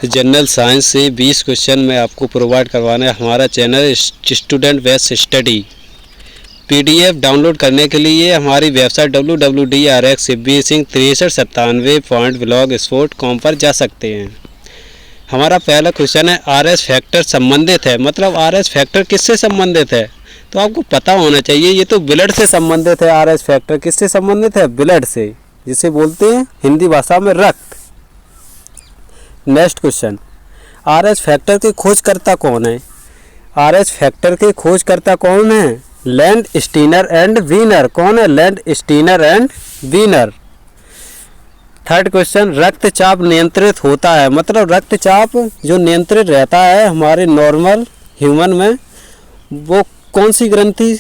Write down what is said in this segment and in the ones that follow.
General science से 20 question मैं आपको प्रोवाइड करवाना है। हमारा channel student best study. PDF download करने के लिए हमारी वेबसाइट www.rx6397.blogspot.com पर जा सकते हैं। हमारा पहला क्वेश्चन है आरएस फैक्टर संबंधित है, मतलब आरएस फैक्टर किससे संबंधित है तो आपको पता होना चाहिए। ये तो ब्लड से संबंधित है। आरएस फैक्टर किससे संबंधित है? ब्लड से, जिसे बोलते हैं हिंदी भाषा में रक्त। नेक्स्ट क्वेश्चन, आरएस फैक्टर के खोजकर्ता कौन है? आरएस फैक्टर के खोजकर्ता कौन है? Landsteiner and Wiener. कौन है? Landsteiner and Wiener. Third question, रक्तचाप नियंत्रित होता है, मतलब रक्तचाप जो नियंत्रित रहता है हमारे नॉर्मल ह्यूमन में, वो कौन सी ग्रंथि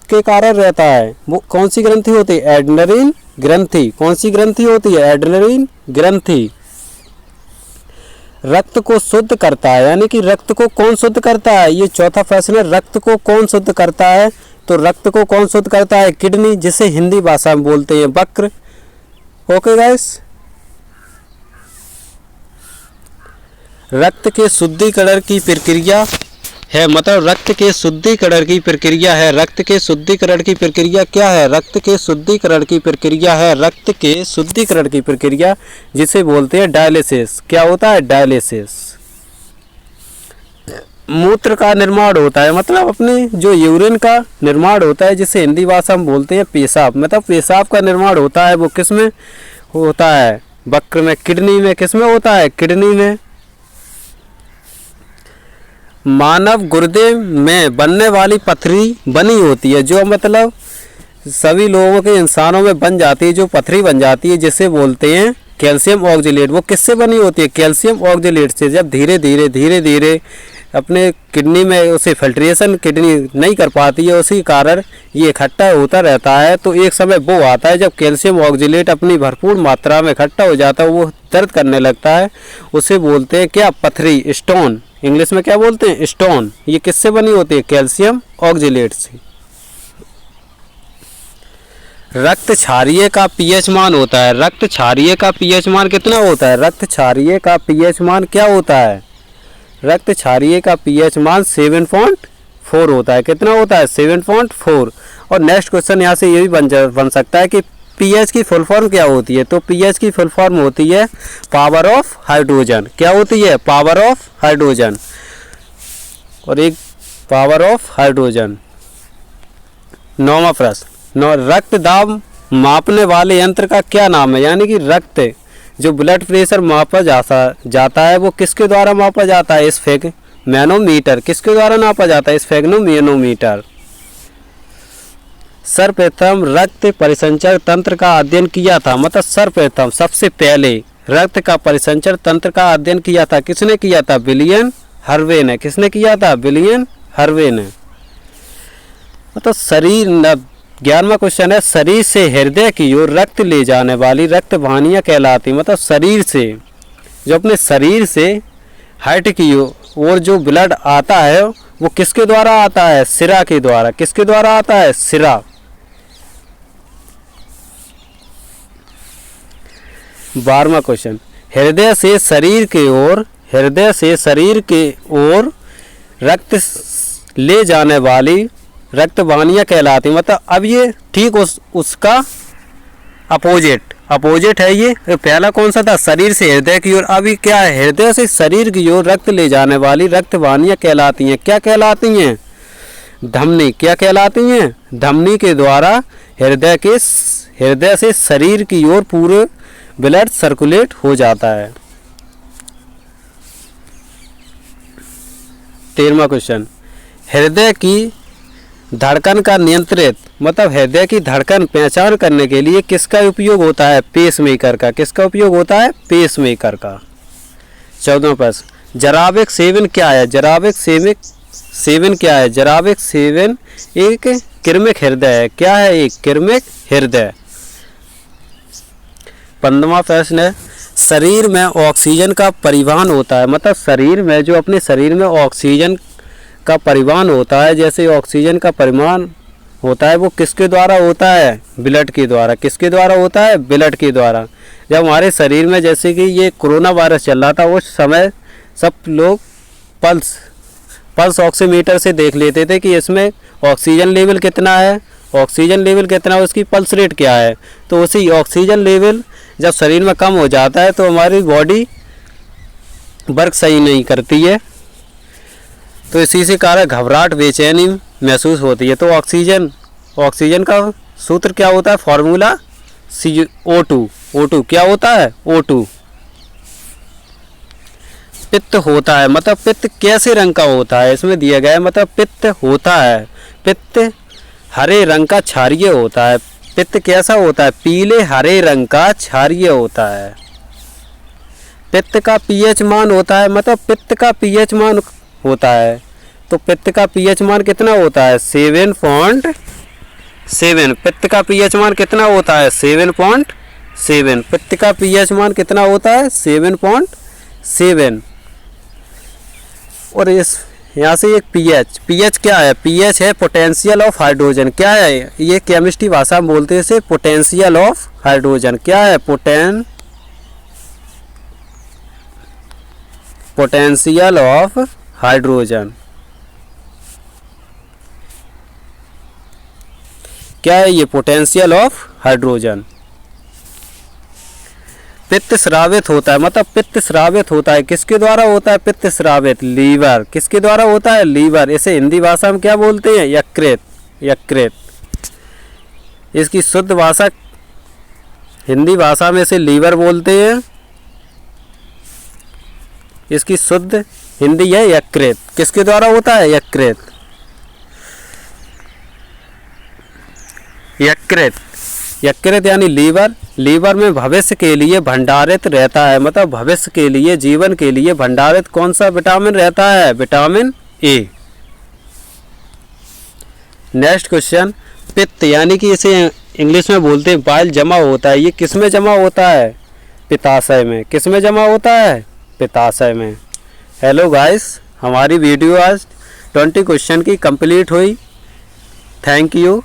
के कारण रहता है? वो कौन सी ग्रंथि होती है? एड्रेनलिन ग्रंथि। कौन सी ग्रंथि होती है? एड्रेनलिन ग्रंथि। रक्त को शुद्ध करता है, यानी कि रक्त को कौन शुद्ध करता है? ये चौथा प्रश्न है, रक्त को कौन शुद्ध करता है? तो रक्त को कौन शुद्ध करता है? किडनी, जिसे हिंदी भाषा में बोलते हैं वक्र। ओके गाइस, रक्त के शुद्धिकरण की प्रक्रिया है, मतलब रक्त के शुद्धिकरण की प्रक्रिया है। रक्त के शुद्धिकरण की प्रक्रिया क्या है? रक्त के शुद्धिकरण की प्रक्रिया है, रक्त के शुद्धिकरण की प्रक्रिया जिसे बोलते हैं डायलिसिस। क्या होता है? डायलिसिस। मूत्र का निर्माण होता है, मतलब अपने जो यूरिन का निर्माण होता है, जिसे हिंदी भाषा में बोलते हैं पेशाब, मतलब पेशाब का निर्माण होता है, वो किस में होता है? वक्र में। किडनी में। किस में होता है? किडनी में। मानव गुर्दे में बनने वाली पथरी बनी होती है, जो मतलब सभी लोगों के इंसानों में बन जाती है, जो पथरी बन जाती है, जिसे बोलते हैं कैल्शियम ऑक्जेलेट। वो किससे बनी होती है? कैल्शियम ऑक्जेलेट से। जब धीरे धीरे अपने किडनी में उसे फिल्ट्रेशन किडनी नहीं कर पाती है, उसी कारण ये इकट्ठा होता रहता है। तो एक समय वो आता है जब कैल्शियम ऑक्जेलेट अपनी भरपूर मात्रा में इकट्ठा हो जाता है, वो दर्द करने लगता है, उसे बोलते हैं क्या? पथरी, स्टोन। इंग्लिश में क्या बोलते हैं? स्टोन। ये किससे बनी होती है? कैल्शियम ऑक्जेलेट से। रक्त क्षारीय का पीएच मान होता है। रक्त क्षारीय का पीएच मान कितना होता है? रक्त क्षारीय का पीएच मान क्या होता है? रक्त क्षारीय का पीएच मान 7.4 होता है। कितना होता है? 7.4। और नेक्स्ट क्वेश्चन यहाँ से ये भी बन सकता है कि पीएच की फुल फॉर्म क्या होती है? तो पीएच की फुल फॉर्म होती है पावर ऑफ हाइड्रोजन। क्या होती है? Power of hydrogen. और एक पावर ऑफ हाइड्रोजन। 9वां प्रश्न, रक्त दाब मापने वाले यंत्र का क्या नाम है? यानी कि रक्त जो ब्लड प्रेशर मापा जाता है, वो किसके द्वारा मापा जाता है? स्फेग्नोमीटर। किसके द्वारा नापा जाता है? स्फेग्नोमीटर। सर्वप्रथम रक्त परिसंचरण तंत्र का अध्ययन किया था, मतलब सर्वप्रथम सबसे पहले रक्त का परिसंचरण तंत्र का अध्ययन किया था, किसने किया था? विलियम हार्वे ने। किसने किया था? विलियम हार्वे ने। मतलब शरीर 11वां क्वेश्चन है, शरीर से हृदय की ओर रक्त ले जाने वाली रक्त वाहिनियाँ कहलाती, मतलब शरीर से, जो अपने शरीर से हार्ट की ओर जो ब्लड आता है वो किसके द्वारा आता है? सिरा के द्वारा। किसके द्वारा आता है? सिरा। 12वां क्वेश्चन, हृदय से शरीर के ओर रक्त ले जाने वाली रक्त वाहिनियाँ कहलाती, मतलब अब ये ठीक उसका अपोजिट है। ये पहला कौन सा था? शरीर से हृदय की ओर। अभी क्या है? हृदय से शरीर की ओर रक्त ले जाने वाली रक्त वाहिनियाँ कहलाती हैं। क्या कहलाती हैं? धमनी। क्या कहलाती हैं? धमनी के द्वारा हृदय से शरीर की ओर पूरे ब्लड सर्कुलेट हो जाता है। 13वां क्वेश्चन, हृदय की धड़कन का नियंत्रित, मतलब हृदय की धड़कन पहचान करने के लिए किसका उपयोग होता है? पेसमेकर का। किसका उपयोग होता है? पेसमेकर का। 14वां प्रश्न, जराविक सेवन क्या है? जराविक सेवन क्या है? जराविक सेवन एक कृमिक हृदय है। क्या है? एक कृमिक हृदय। 15वां प्रश्न है, शरीर में ऑक्सीजन का परिवहन होता है, मतलब शरीर में जो अपने शरीर में ऑक्सीजन का परिवहन होता है, जैसे ऑक्सीजन का परिवहन होता है वो किसके द्वारा होता है? ब्लड के द्वारा। किसके द्वारा होता है? ब्लड के द्वारा। जब हमारे शरीर में, जैसे कि ये कोरोना वायरस चल रहा था, उस समय सब लोग पल्स ऑक्सीमीटर से देख लेते थे कि इसमें ऑक्सीजन लेवल कितना है, ऑक्सीजन लेवल कितना है, उसकी पल्स रेट क्या है। तो उसी ऑक्सीजन लेवल जब शरीर में कम हो जाता है तो हमारी बॉडी वर्क सही नहीं करती है, तो इसी से कारण घबराहट बेचैनी महसूस होती है। तो ऑक्सीजन का सूत्र क्या होता है, फॉर्मूला O2 क्या होता है, O2। पित्त होता है, मतलब पित्त कैसे रंग का होता है, इसमें दिया गया है, मतलब पित्त होता है, पित्त हरे रंग का क्षारीय होता है। पित्त कैसा होता है, पीले हरे रंग का क्षारीय होता है। पित्त का पीएच मान होता है, मतलब पित्त का पीएच मान होता है। तो पित्त का पीएच मान कितना होता है, 7.7। पित्त का पीएच मान कितना होता है, 7.7। पित्त का पीएच मान कितना होता है, 7.7। और इस यहाँ से एक पीएच क्या है, पीएच है पोटेंशियल ऑफ हाइड्रोजन। क्या है ये, केमिस्ट्री भाषा में बोलते हैं इसे पोटेंशियल ऑफ हाइड्रोजन। क्या है, पोटेंशियल ऑफ हाइड्रोजन। क्या है ये, पोटेंशियल ऑफ हाइड्रोजन। पित्त स्रावित होता है, मतलब पित्त स्रावित होता है, किसके द्वारा होता है, पित्त स्रावित, लीवर। किसके द्वारा होता है, लीवर। इसे हिंदी भाषा में क्या बोलते हैं, यकृत। इसकी शुद्ध भाषा हिंदी भाषा में इसे लीवर बोलते हैं, इसकी शुद्ध हिंदी है यकृत। किसके द्वारा होता है, यकृत यानी लीवर में भविष्य के लिए भंडारित रहता है, मतलब भविष्य के लिए, जीवन के लिए भंडारित कौन सा विटामिन रहता है, विटामिन ए। नेक्स्ट क्वेश्चन, पित्त यानी कि इसे इंग्लिश में बोलते हैं बाइल जमा होता है, ये किस में जमा होता है, पित्ताशय में। किस में जमा होता है, पित्ताशय में। हेलो गाइस, हमारी वीडियो आज 20 क्वेश्चन की कंप्लीट हुई। Thank you.